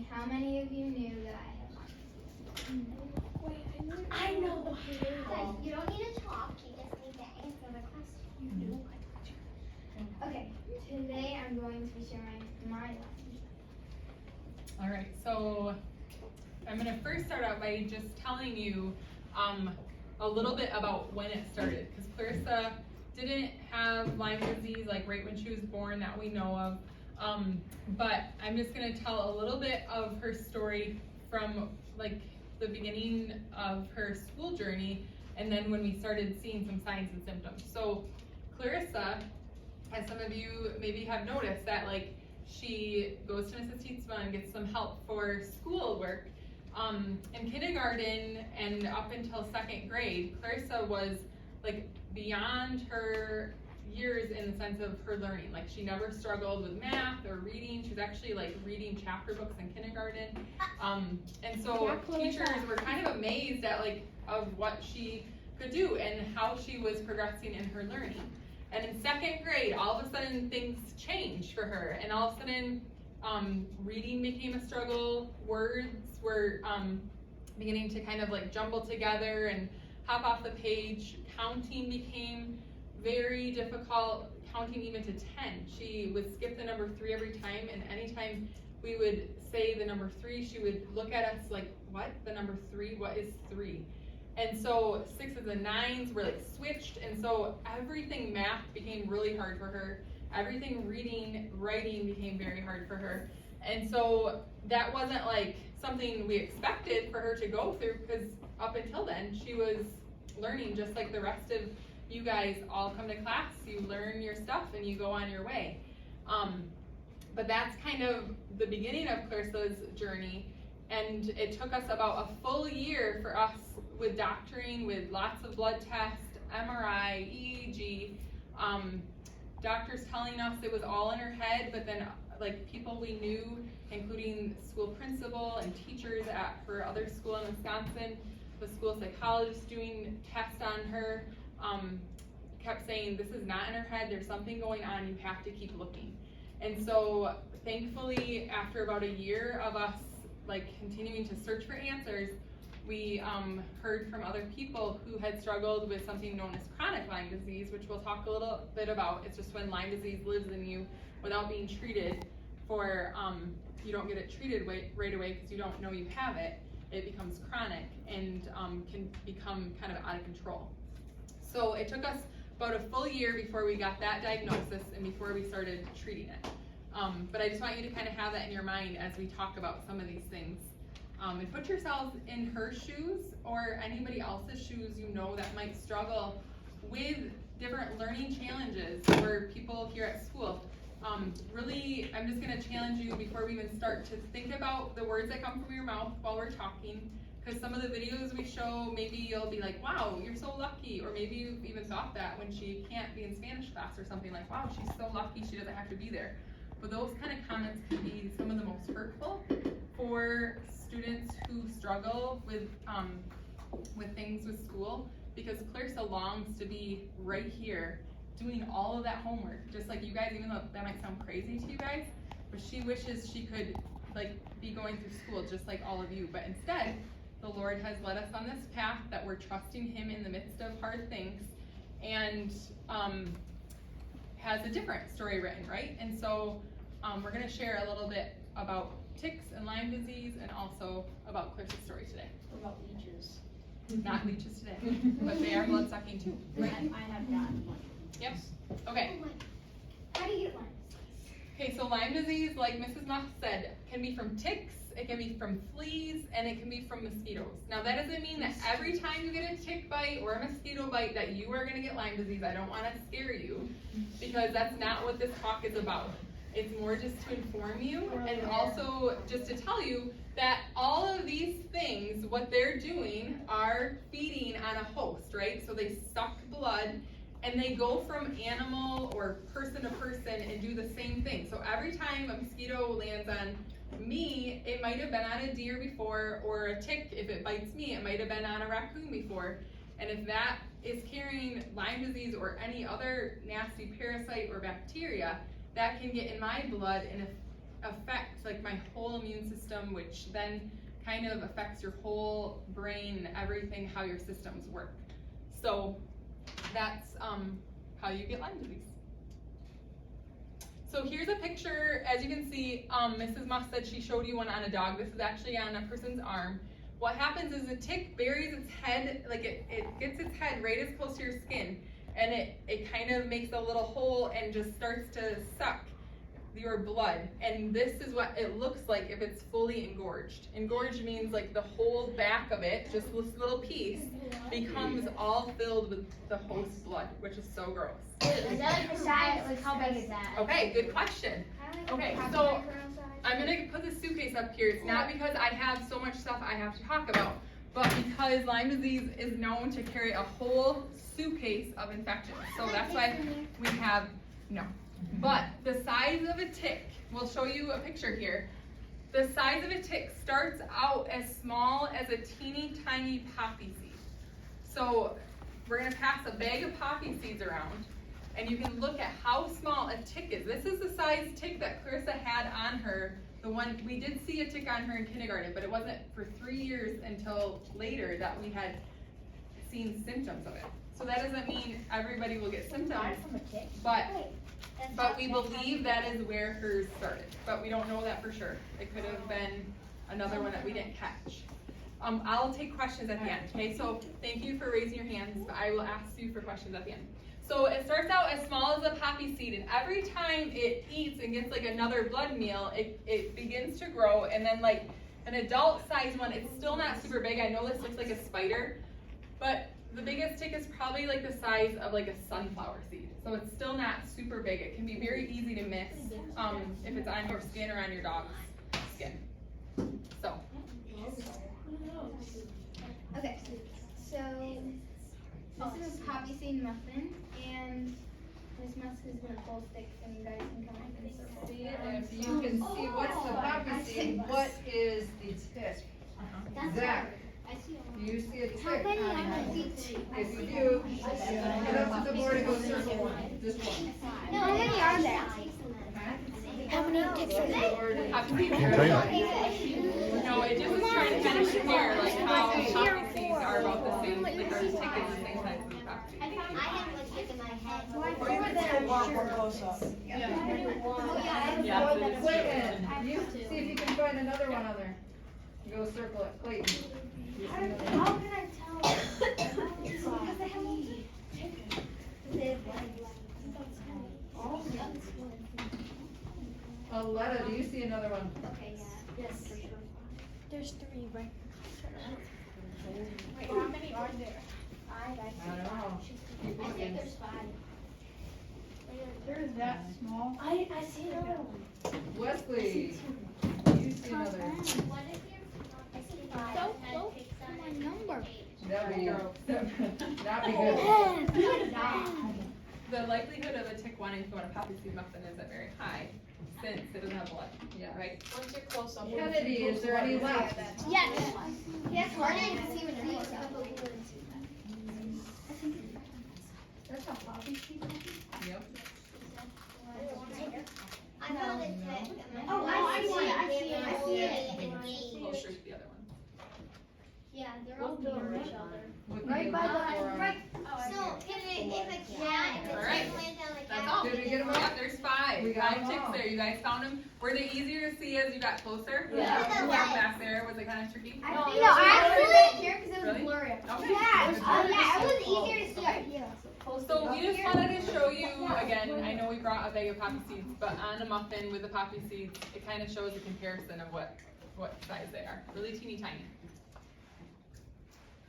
me, how many of you knew that I had Lyme disease? Wait, I know. Guys, you don't need to talk, you just need to answer the question. You know. Okay, today I'm going to be sharing my Lyme disease. All right, so I'm gonna first start out by just telling you a little bit about when it started, because Clarissa didn't have Lyme disease like right when she was born that we know of. But I'm just gonna tell a little bit of her story from like the beginning of her school journey, and then when we started seeing some signs and symptoms. So Clarissa, as some of you maybe have noticed, that like she goes to Mrs. Tietzma and gets some help for schoolwork. In kindergarten and up until 2nd grade, Clarissa was like beyond her years in the sense of her learning. Like she never struggled with math or reading. She was actually like reading chapter books in kindergarten. And so teachers were kind of amazed at like of what she could do and how she was progressing in her learning. And in 2nd grade, all of a sudden things changed for her, and all of a sudden reading became a struggle. Words were beginning to kind of like jumble together and hop off the page. Counting became very difficult, counting even to 10. She would skip the number 3 every time, and anytime we would say the number 3, she would look at us like, what? The number 3? What is 3? And so 6s and 9s were like switched, and so everything math became really hard for her. Everything reading, writing became very hard for her. And so that wasn't like something we expected for her to go through, because up until then she was learning just like the rest of you guys. All come to class, you learn your stuff, and you go on your way. But that's kind of the beginning of Clarissa's journey, and it took us about a full year for us with doctoring, with lots of blood tests, MRI, EEG, doctors telling us it was all in her head, but then like people we knew, including school principal and teachers at her other school in Wisconsin, the school psychologist doing tests on her, kept saying, this is not in her head, there's something going on, you have to keep looking. And so thankfully, after about a year of us like continuing to search for answers, we heard from other people who had struggled with something known as chronic Lyme disease, which we'll talk a little bit about. It's just when Lyme disease lives in you without being treated for, you don't get it treated right away because you don't know you have it. It becomes chronic and can become kind of out of control. So it took us about a full year before we got that diagnosis and before we started treating it. But I just want you to kind of have that in your mind as we talk about some of these things. And put yourselves in her shoes or anybody else's shoes you know that might struggle with different learning challenges, or people here at school. Really, I'm just going to challenge you before we even start to think about the words that come from your mouth while we're talking, because some of the videos we show, maybe you'll be like, wow, you're so lucky, or maybe you've even thought that when she can't be in Spanish class or something, like, wow, she's so lucky she doesn't have to be there. But those kind of comments can be some of the most hurtful for students who struggle with things with school, because Clarissa longs to be right here doing all of that homework, just like you guys, even though that might sound crazy to you guys, but she wishes she could like be going through school just like all of you. But instead, the Lord has led us on this path that we're trusting Him in the midst of hard things, and has a different story written, right? And so we're going to share a little bit about ticks and Lyme disease, and also about Clarissa's story today. What about leeches? Not leeches today, but they are blood sucking too. Right? I have gotten one. Yep. Okay. How do you get Lyme? Okay, so Lyme disease, like Mrs. Muff said, can be from ticks, it can be from fleas, and it can be from mosquitoes. Now that doesn't mean that every time you get a tick bite or a mosquito bite that you are going to get Lyme disease. I don't want to scare you, because that's not what this talk is about. It's more just to inform you, and also just to tell you that all of these things, what they're doing, are feeding on a host, right? So they suck blood, and they go from animal or person to person and do the same thing. So every time a mosquito lands on me, it might have been on a deer before, or a tick, if it bites me, it might have been on a raccoon before. And if that is carrying Lyme disease or any other nasty parasite or bacteria, that can get in my blood, and if affect like my whole immune system, which then kind of affects your whole brain, everything, how your systems work. So that's how you get Lyme disease. So here's a picture. As you can see, Mrs. Muff said she showed you one on a dog. This is actually on a person's arm. What happens is a tick buries its head, like it gets its head right as close to your skin, and it kind of makes a little hole and just starts to suck your blood. And this is what it looks like if it's fully engorged. Engorged means like the whole back of it, just this little piece, becomes all filled with the host's blood, which is so gross. Is that like the size? Like how big is that? Okay, good question. Okay, so I'm gonna put the suitcase up here. It's not because I have so much stuff I have to talk about, but because Lyme disease is known to carry a whole suitcase of infections. So that's why we have, no. But the size of a tick, we'll show you a picture here. The size of a tick starts out as small as a teeny tiny poppy seed. So we're gonna pass a bag of poppy seeds around, and you can look at how small a tick is. This is the size tick that Clarissa had on her. The one, we did see a tick on her in kindergarten, but it wasn't for 3 years until later that we had seen symptoms of it. So that doesn't mean everybody will get symptoms, but we believe that is where hers started. But we don't know that for sure. It could have been another one that we didn't catch. I'll take questions at the end, okay? So thank you for raising your hands. I will ask you for questions at the end. So it starts out as small as a poppy seed, and every time it eats and gets like another blood meal, it begins to grow, and then like an adult size one, it's still not super big. I know this looks like a spider, but the biggest tick is probably like the size of like a sunflower seed. So it's still not super big. It can be very easy to miss if it's on your skin or on your dog's skin. So. Okay, so this is a poppy seed muffin, and this muffin is gonna pull sticks, and you guys can come up and circle. See it, and if you can see what's the poppy seed, what is the tick? Zach, do you see a tick? How many are there? If you do, head up to the board and go circle one, just one. No, how many are there? How many ticks are there? No, it just is trying to kind of compare like how poppy seeds are about the same, like our tick is the same size as the poppy seed. I have a tick in my head. Or you could say walk more close up. Yeah. Clayton, you see if you can find another one on there. You go circle it, Clayton. How can I tell? Because they have a tick. Aletta, do you see another one? Okay, yeah. Yes, for sure. There's 3, right? Wait, how many are there? 5, I don't know. Keep I think looking. there's 5. They're that small. I see another one. Wesley, do you see another? What is here? I see 5. So close to my number. That'd be good. The likelihood of a tick wanting to go on a poppy seed muffin isn't very high, since it doesn't have blood. Yeah. Right? Once you're close up. Kennedy, is there any left? Yes. Yes, we're going to see what it is. That's a poppy seed. Yep. I found a tick. Oh, I see it. Closer to the other one. Yeah, they're all near each other. Right by So, if a cat, if a Alright. tick lands down like That's that. all. Did we get 'em all? Yeah, there's 5. We got 5 'em ticks all. there. You guys found them? Were they easier to see as you got closer? Yeah. Down back there, was it kind of tricky? I think actually, here because it was Really? blurry. Okay. Yeah, it was easier to see up here. So we just wanted to show you, again, I know we brought a bag of poppy seeds, but on a muffin with the poppy seeds, it kind of shows a comparison of what size they are. Really teeny tiny.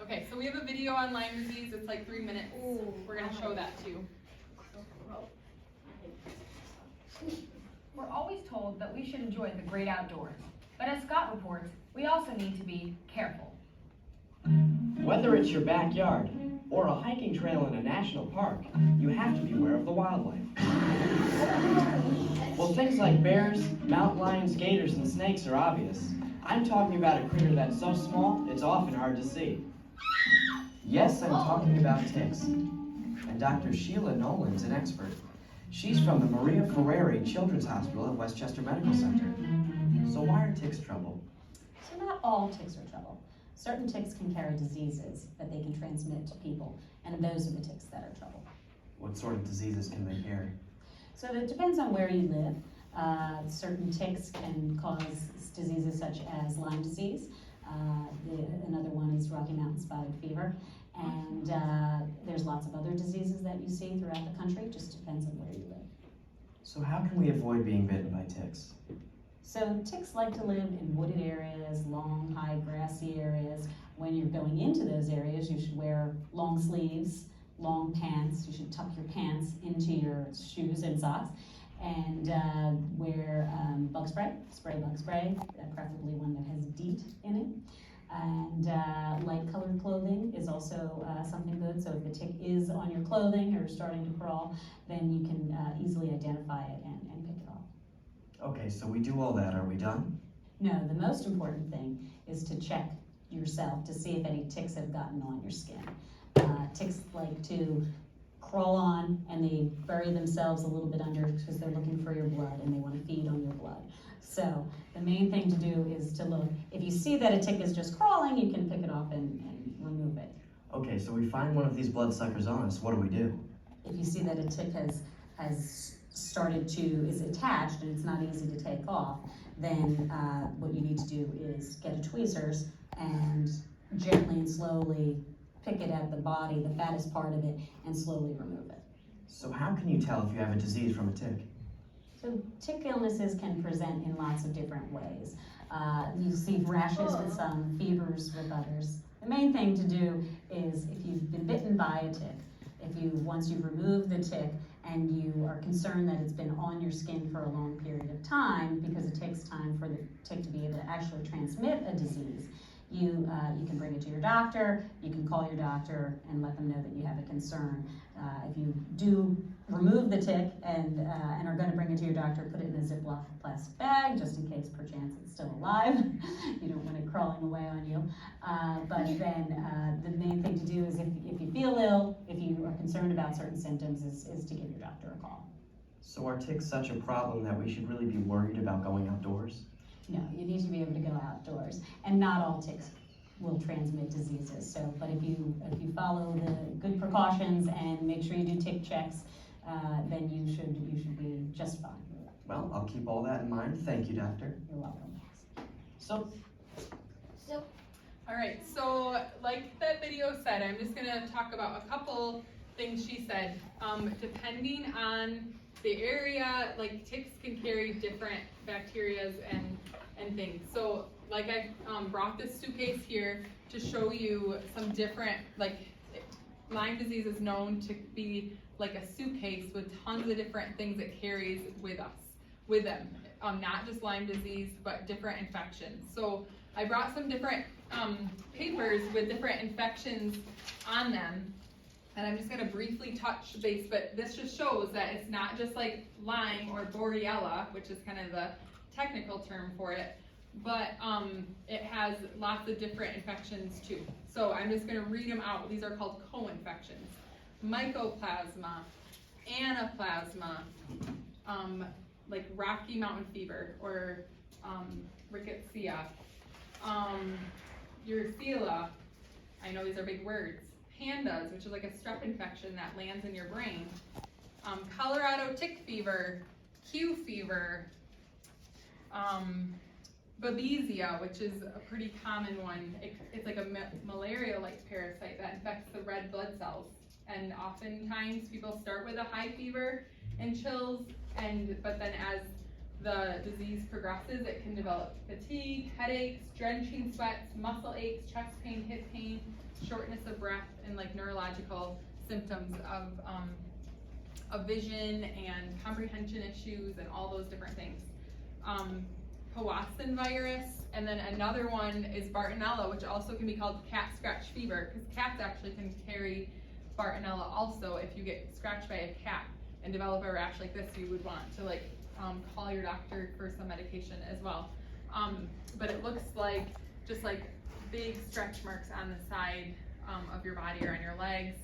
Okay, so we have a video on Lyme disease. It's like 3 minutes. We're gonna show that too. We're always told that we should enjoy the great outdoors, but as Scott reports, we also need to be careful. Whether it's your backyard or a hiking trail in a national park, you have to be aware of the wildlife. Well, things like bears, mountain lions, gators, and snakes are obvious. I'm talking about a critter that's so small, it's often hard to see. Yes, I'm talking about ticks. And Dr. Sheila Nolan's an expert. She's from the Maria Carreri Children's Hospital at Westchester Medical Center. So why are ticks trouble? So not all ticks are trouble. Certain ticks can carry diseases that they can transmit to people, and those are the ticks that are trouble. What sort of diseases can they carry? So it depends on where you live. Certain ticks can cause diseases such as Lyme disease. Another one is Rocky Mountain spotted fever. And there's lots of other diseases that you see throughout the country. It just depends on where you live. So how can we avoid being bitten by ticks? So ticks like to live in wooded areas, long, high, grassy areas. When you're going into those areas, you should wear long sleeves, long pants. You should tuck your pants into your shoes and socks. And wear bug spray, bug spray, preferably one that has DEET in it. And light colored clothing is also something good. So if the tick is on your clothing or starting to crawl, then you can easily identify it and pick it off. Okay, so we do all that. Are we done? No, the most important thing is to check yourself to see if any ticks have gotten on your skin. Ticks like to crawl on and they bury themselves a little bit under because they're looking for your blood and they want to feed on your blood. So the main thing to do is to look. If you see that a tick is just crawling, you can pick it off and remove it. Okay, so we find one of these bloodsuckers on us. What do we do? If you see that a tick has started to, is attached and it's not easy to take off, then what you need to do is get a tweezers and gently and slowly pick it at the body, the fattest part of it, and slowly remove it. So how can you tell if you have a disease from a tick? So tick illnesses can present in lots of different ways. You see rashes with some, fevers with others. The main thing to do is if you've been bitten by a tick, once you've removed the tick and you are concerned that it's been on your skin for a long period of time, because it takes time for the tick to be able to actually transmit a disease, you can bring it to your doctor, you can call your doctor and let them know that you have a concern. If you do remove the tick and are going to bring it to your doctor, put it in a Ziploc plastic bag just in case perchance it's still alive. You don't want it crawling away on you. But then the main thing to do is if you feel ill, if you are concerned about certain symptoms, is to give your doctor a call. So are ticks such a problem that we should really be worried about going outdoors? No, you need to be able to go outdoors, and not all ticks will transmit diseases. So, but if you follow the good precautions and make sure you do tick checks, then you should be just fine. Well, I'll keep all that in mind. Thank you, doctor. You're welcome. So, All right, so like that video said, I'm just gonna talk about a couple things she said. Depending on the area, like ticks can carry different bacterias and things. So like I brought this suitcase here to show you some different, like Lyme disease is known to be like a suitcase with tons of different things it carries with them. Not just Lyme disease, but different infections. So I brought some different papers with different infections on them. And I'm just gonna briefly touch base, but this just shows that it's not just like Lyme or Borrelia, which is kind of the technical term for it, but it has lots of different infections too. So I'm just gonna read them out. These are called co-infections. Mycoplasma, Anaplasma, like Rocky Mountain fever or rickettsia, Yersinia, I know these are big words, Pandas, which is like a strep infection that lands in your brain, Colorado tick fever, Q fever, Babesia, which is a pretty common one. It's like a malaria-like parasite that infects the red blood cells. And oftentimes people start with a high fever and chills, but then as the disease progresses, it can develop fatigue, headaches, drenching sweats, muscle aches, chest pain, hip pain, shortness of breath, and like neurological symptoms of vision and comprehension issues and all those different things. Powassan virus, and then another one is Bartonella, which also can be called cat scratch fever, because cats actually can carry Bartonella also. If you get scratched by a cat and develop a rash like this, you would want to like call your doctor for some medication as well. But it looks like just like big stretch marks on the side of your body or on your legs.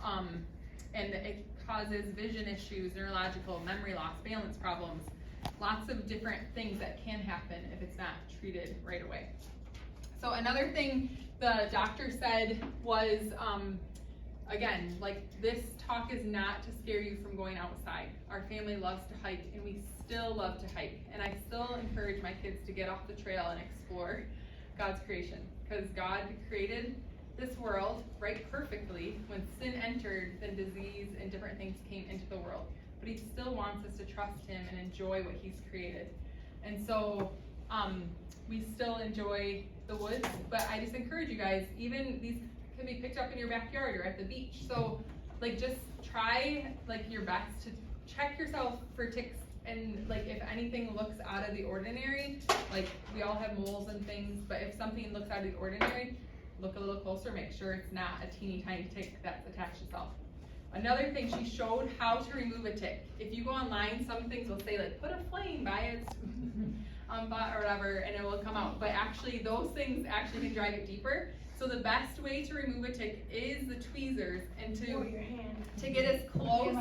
And it causes vision issues, neurological, memory loss, balance problems, lots of different things that can happen if it's not treated right away. So another thing the doctor said was, again, like this talk is not to scare you from going outside. Our family loves to hike and we still love to hike. And I still encourage my kids to get off the trail and explore God's creation, because God created this world right perfectly. When sin entered, then disease and different things came into the world. But he still wants us to trust him and enjoy what he's created. And so we still enjoy the woods, but I just encourage you guys, even these can be picked up in your backyard or at the beach. So like just try like your best to check yourself for ticks, and like if anything looks out of the ordinary, like we all have moles and things, but if something looks out of the ordinary, look a little closer, make sure it's not a teeny tiny tick that's attached to itself. Another thing, she showed how to remove a tick. If you go online, some things will say like put a flame by its butt or whatever and it will come out, but actually those things actually can drive it deeper. So the best way to remove a tick is the tweezers, and to get as close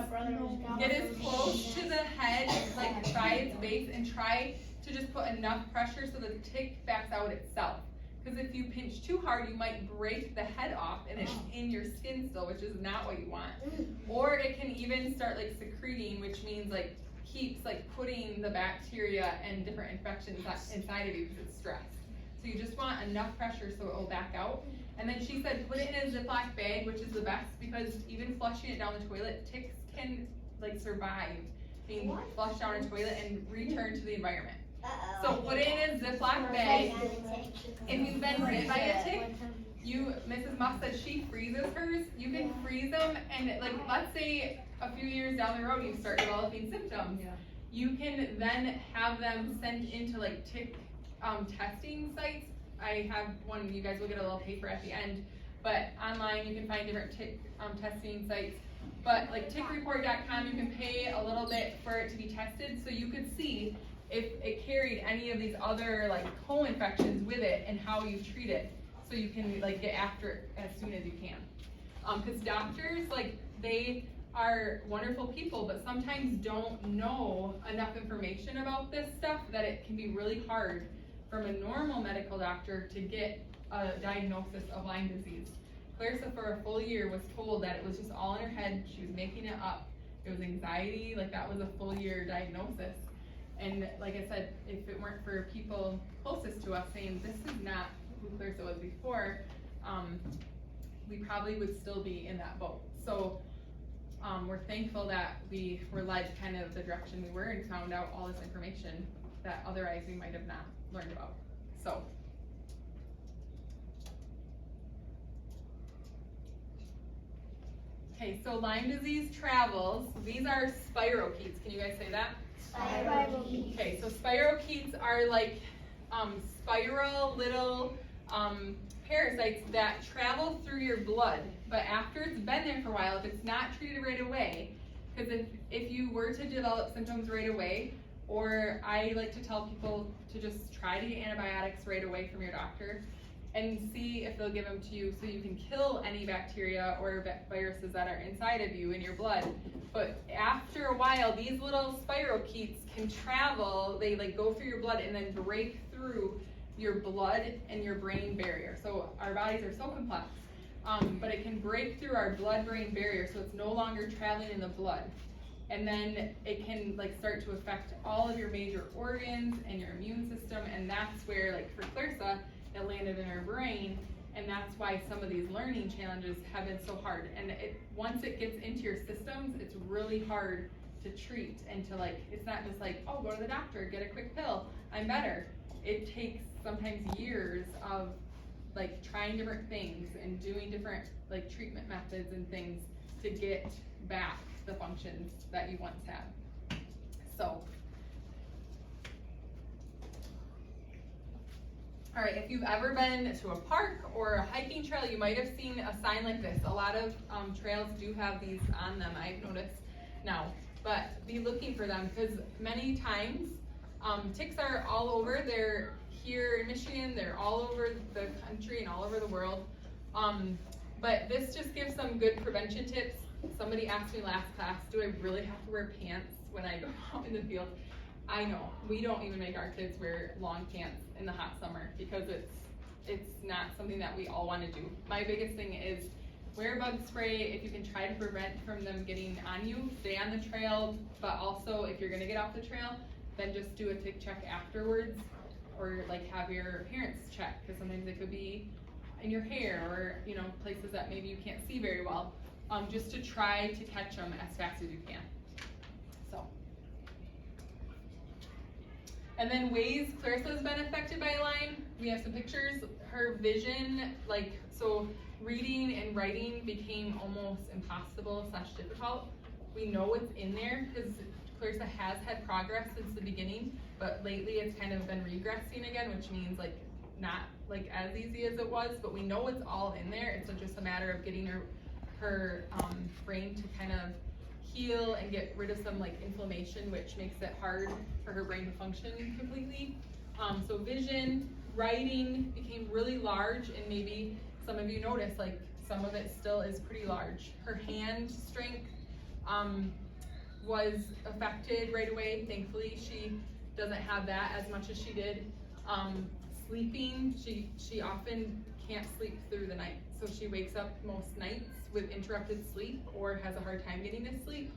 to the head, like by its base, and try to just put enough pressure so the tick backs out itself. Because if you pinch too hard, you might break the head off and it's in your skin still, which is not what you want. Or it can even start like secreting, which means like keeps like putting the bacteria and different infections inside of you because it's stressed. So you just want enough pressure so it will back out. And then she said put it in a Ziploc bag, which is the best, because even flushing it down the toilet, ticks can like survive being flushed down a toilet and return to the environment. So put it in a Ziploc bag. If you've been bit by a tick, Mrs. Muff said she freezes hers. You can freeze them, and like let's say a few years down the road you start developing symptoms. You can then have them sent into like tick testing sites. I have one, you guys will get a little paper at the end, but online you can find different tick testing sites. But like tickreport.com, you can pay a little bit for it to be tested, so you could see if it carried any of these other like co-infections with it and how you treat it, so you can like get after it as soon as you can. Because doctors, like they are wonderful people, but sometimes don't know enough information about this stuff that it can be really hard from a normal medical doctor to get a diagnosis of Lyme disease. Clarissa for a full year was told that it was just all in her head, she was making it up. It was anxiety, like that was a full year diagnosis. And like I said, if it weren't for people closest to us saying this is not who Clarissa was before, we probably would still be in that boat. So we're thankful that we were led kind of the direction we were and found out all this information that otherwise we might have not learned about. So. Okay, so Lyme disease travels. These are spirochetes. Can you guys say that? Spirochetes. Okay, so spirochetes are like spiral little parasites that travel through your blood. But after it's been there for a while, if it's not treated right away, because if you were to develop symptoms right away, or I like to tell people to just try to get antibiotics right away from your doctor and see if they'll give them to you so you can kill any bacteria or viruses that are inside of you in your blood. But after a while, these little spirochetes can travel, they like go through your blood and then break through your blood and your brain barrier. So our bodies are so complex, but it can break through our blood-brain barrier, so it's no longer traveling in the blood. And then it can like start to affect all of your major organs and your immune system, and that's where, like for Clarissa, it landed in her brain, and that's why some of these learning challenges have been so hard. And once it gets into your systems, it's really hard to treat, and to like, it's not just like, oh, go to the doctor, get a quick pill, I'm better. It takes sometimes years of like trying different things and doing different like treatment methods and things to get back the functions that you once had. So, all right, if you've ever been to a park or a hiking trail, you might have seen a sign like this. A lot of trails do have these on them, I've noticed now, but be looking for them, because many times ticks are all over. They're here in Michigan, they're all over the country and all over the world. But this just gives some good prevention tips. somebody asked me last class, do I really have to wear pants when I go out in the field? I know, we don't even make our kids wear long pants in the hot summer because it's not something that we all wanna do. My biggest thing is wear bug spray if you can try to prevent from them getting on you, stay on the trail, but also if you're gonna get off the trail, then just do a tick check afterwards, or like have your parents check, because sometimes it could be in your hair or, you know, places that maybe you can't see very well, just to try to catch them as fast as you can. So. And then ways Clarissa's been affected by Lyme, we have some pictures. Her vision, so reading and writing became almost impossible / difficult. We know it's in there because Clarissa has had progress since the beginning, but lately it's kind of been regressing again, which means not as easy as it was, but we know it's all in there. It's just a matter of getting her brain to kind of heal and get rid of some inflammation, which makes it hard for her brain to function completely. So vision, writing became really large, and maybe some of you noticed some of it still is pretty large. Her hand strength was affected right away. Thankfully, she doesn't have that as much as she did. Sleeping, she often can't sleep through the night. So she wakes up most nights with interrupted sleep or has a hard time getting to sleep.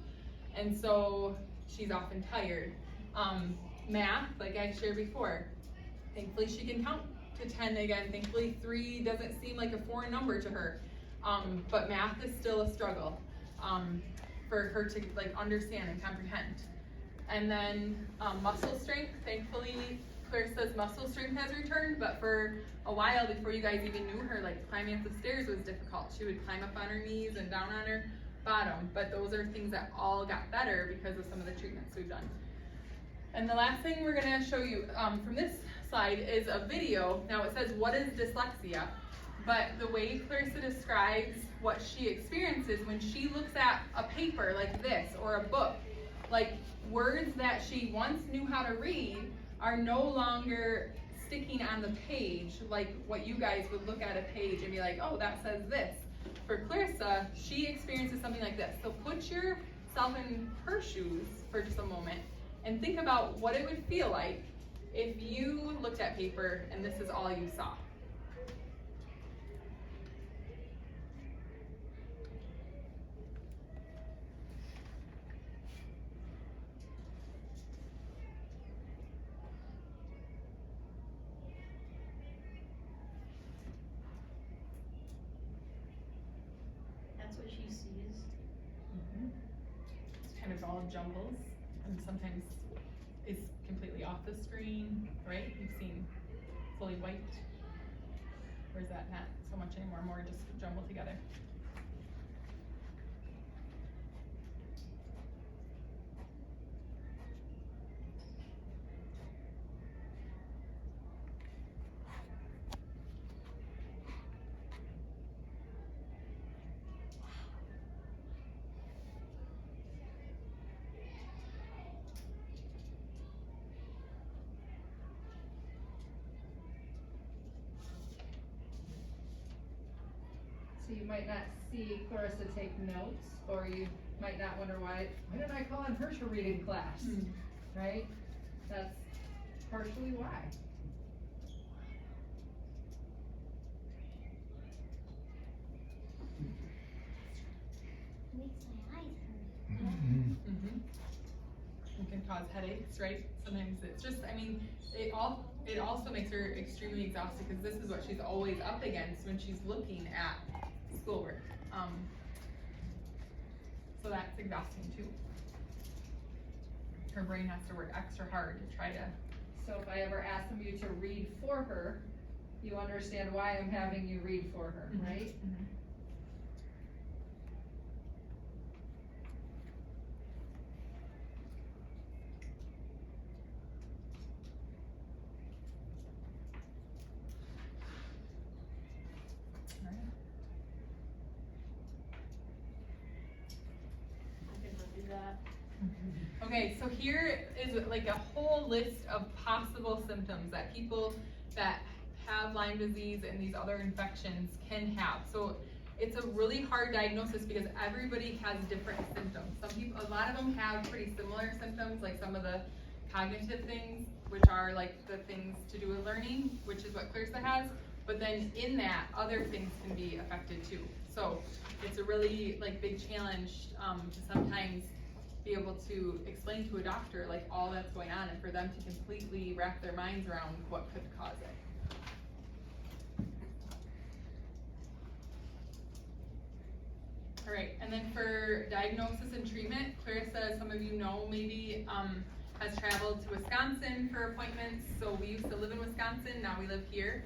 And so she's often tired. Math, like I shared before, thankfully she can count to 10 again. Thankfully 3 doesn't seem like a foreign number to her. But math is still a struggle for her to understand and comprehend. And then muscle strength, thankfully Clarissa's muscle strength has returned, but for a while before you guys even knew her, climbing up the stairs was difficult. She would climb up on her knees and down on her bottom, but those are things that all got better because of some of the treatments we've done. And the last thing we're gonna show you from this slide is a video. Now it says, what is dyslexia? But the way Clarissa describes what she experiences when she looks at a paper like this or a book, words that she once knew how to read are no longer sticking on the page like what you guys would look at a page and be like, oh, that says this. For Clarissa, she experiences something like this. So put yourself in her shoes for just a moment and think about what it would feel like if you looked at paper and this is all you saw. That's what she sees. It's kind of all jumbles, and sometimes it's completely off the screen, right? You've seen fully white. Or is that not so much anymore, more just jumbled together? So you might not see Clarissa take notes, or you might not wonder why didn't I call on her to read in class, right? That's partially why. Makes my eyes hurt. It can cause headaches, right? Sometimes it's just, it also makes her extremely exhausted because this is what she's always up against when she's looking at schoolwork. So that's exhausting too. Her brain has to work extra hard to try to. So if I ever ask you to read for her, you understand why I'm having you read for her, right? Okay, so here is a whole list of possible symptoms that people that have Lyme disease and these other infections can have. So it's a really hard diagnosis because everybody has different symptoms. A lot of them have pretty similar symptoms, like some of the cognitive things, which are like the things to do with learning, which is what Clarissa has. But then in that, other things can be affected too. So it's a really like big challenge to sometimes be able to explain to a doctor like all that's going on and for them to completely wrap their minds around what could cause it. All right, and then for diagnosis and treatment, Clarissa, as some of you know, maybe has traveled to Wisconsin for appointments. So we used to live in Wisconsin, now we live here.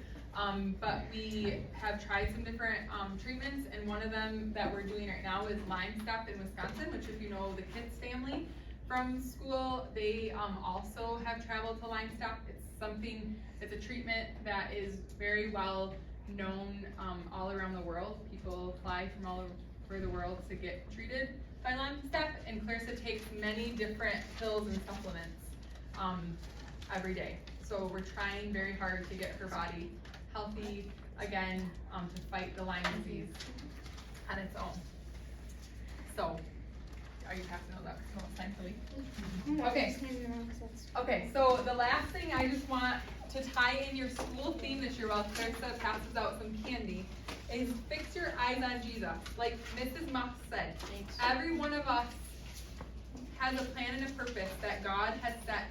But we have tried some different treatments, and one of them that we're doing right now is Lyme Stop in Wisconsin, which if you know the Kitts family from school, they also have traveled to Lyme Stop. It's a treatment that is very well known all around the world. People fly from all over the world to get treated by Lyme Stop, and Clarissa takes many different pills and supplements every day. So we're trying very hard to get her body healthy again to fight the Lyme disease on its own. So, are you happy to know that? No, it's time to leave. Okay. Okay, so the last thing I just want to tie in your school theme this year while Clarissa passes out some candy is fix your eyes on Jesus. Like Mrs. Muff said, every one of us has a plan and a purpose that God has set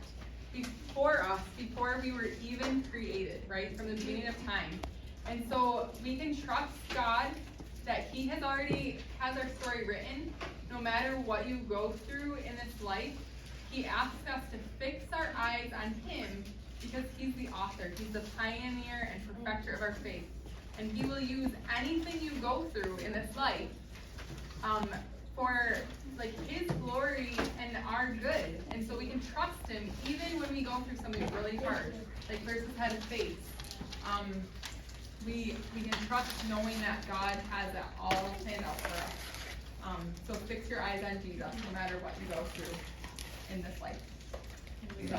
before us, before we were even created, right? From the beginning of time. And so we can trust God that He has already has our story written. No matter what you go through in this life, He asks us to fix our eyes on Him because He's the author. He's the pioneer and perfecter of our faith. And He will use anything you go through in this life for like His glory and our good. And so we can trust Him even when we go through something really hard, like Clarissa's had to face. We can trust knowing that God has it all planned out for us. So fix your eyes on Jesus no matter what you go through in this life. So